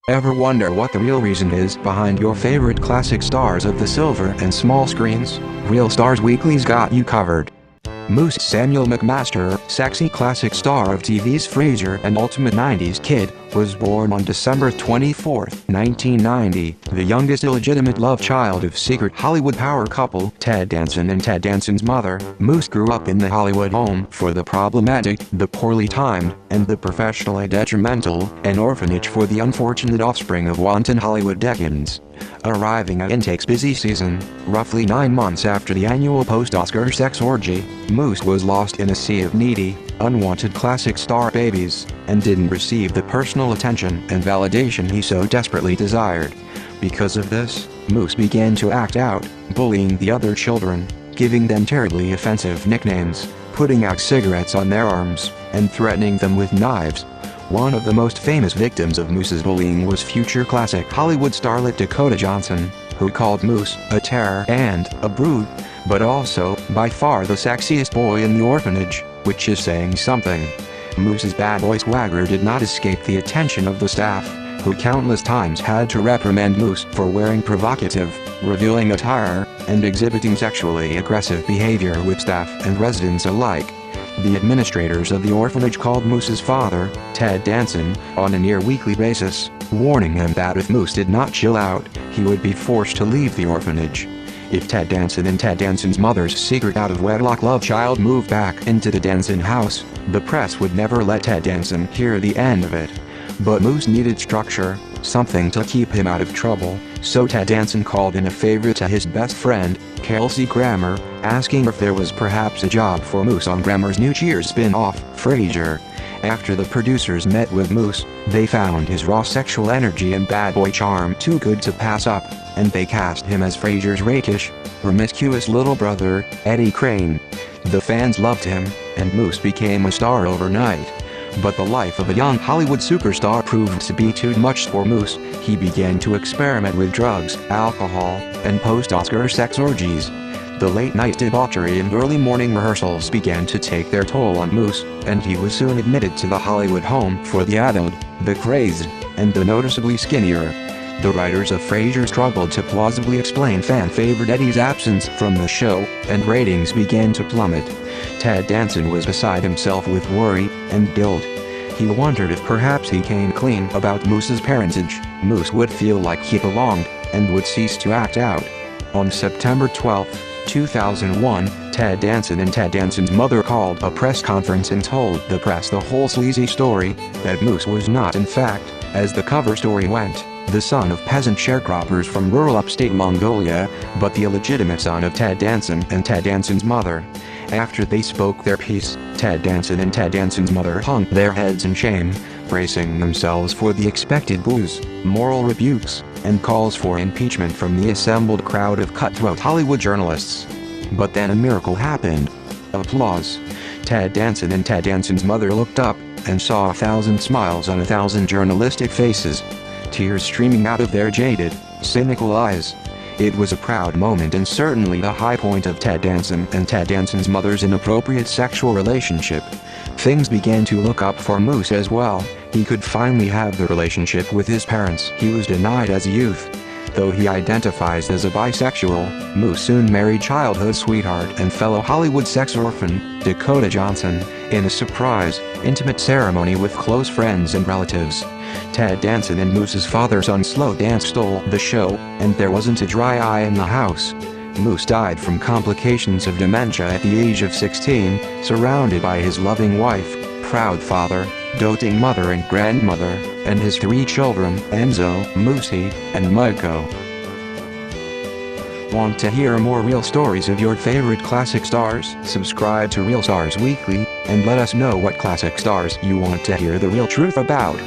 Ever wonder what the real reason is behind your favorite classic stars of the silver and small screens? Real Stars Weekly's got you covered. Moose Samuel McMaster, sexy classic star of TV's Frasier and Ultimate 90s Kid, was born on December 24, 1990, the youngest illegitimate love child of secret Hollywood power couple Ted Danson and Ted Danson's mother. Moose grew up in the Hollywood home for the problematic, the poorly timed, and the professionally detrimental, an orphanage for the unfortunate offspring of wanton Hollywood decadence. Arriving at intake's busy season, roughly 9 months after the annual post-Oscar sex orgy, Moose was lost in a sea of needy, unwanted classic star babies, and didn't receive the personal attention and validation he so desperately desired. Because of this, Moose began to act out, bullying the other children, giving them terribly offensive nicknames, putting out cigarettes on their arms, and threatening them with knives. One of the most famous victims of Moose's bullying was future classic Hollywood starlet Dakota Johnson, who called Moose a terror and a brute, but also, by far the sexiest boy in the orphanage, which is saying something. Moose's bad boy swagger did not escape the attention of the staff, who countless times had to reprimand Moose for wearing provocative, revealing attire, and exhibiting sexually aggressive behavior with staff and residents alike. The administrators of the orphanage called Moose's father, Ted Danson, on a near-weekly basis, warning him that if Moose did not chill out, he would be forced to leave the orphanage. If Ted Danson and Ted Danson's mother's secret out-of-wedlock love child moved back into the Danson house, the press would never let Ted Danson hear the end of it. But Moose needed structure, something to keep him out of trouble, so Ted Danson called in a favor to his best friend, Kelsey Grammer, asking if there was perhaps a job for Moose on Grammer's new Cheers spin-off, Frasier. After the producers met with Moose, they found his raw sexual energy and bad boy charm too good to pass up, and they cast him as Frasier's rakish, promiscuous little brother, Eddie Crane. The fans loved him, and Moose became a star overnight. But the life of a young Hollywood superstar proved to be too much for Moose. He began to experiment with drugs, alcohol, and post-Oscar sex orgies. The late-night debauchery and early morning rehearsals began to take their toll on Moose, and he was soon admitted to the Hollywood home for the addled, the crazed, and the noticeably skinnier. The writers of Frasier struggled to plausibly explain fan-favorite Eddie's absence from the show, and ratings began to plummet. Ted Danson was beside himself with worry and guilt. He wondered if perhaps he came clean about Moose's parentage, Moose would feel like he belonged, and would cease to act out. On September 12, 2001, Ted Danson and Ted Danson's mother called a press conference and told the press the whole sleazy story, that Moose was not in fact, as the cover story went, the son of peasant sharecroppers from rural upstate Mongolia, but the illegitimate son of Ted Danson and Ted Danson's mother. After they spoke their piece, Ted Danson and Ted Danson's mother hung their heads in shame, bracing themselves for the expected boos, moral rebukes, and calls for impeachment from the assembled crowd of cutthroat Hollywood journalists. But then a miracle happened. Applause. Ted Danson and Ted Danson's mother looked up, and saw 1,000 smiles on 1,000 journalistic faces. Tears streaming out of their jaded, cynical eyes. It was a proud moment and certainly the high point of Ted Danson and Ted Danson's mother's inappropriate sexual relationship. Things began to look up for Moose as well. He could finally have the relationship with his parents he was denied as a youth. Though he identifies as a bisexual, Moose soon married childhood sweetheart and fellow Hollywood sex orphan, Dakota Johnson, in a surprise, intimate ceremony with close friends and relatives. Ted Danson and Moose's father-son slow dance stole the show, and there wasn't a dry eye in the house. Moose died from complications of dementia at the age of 16, surrounded by his loving wife, proud father, doting mother and grandmother, and his 3 children, Enzo, Moosey, and Maiko. Want to hear more real stories of your favorite classic stars? Subscribe to Real Stars Weekly, and let us know what classic stars you want to hear the real truth about.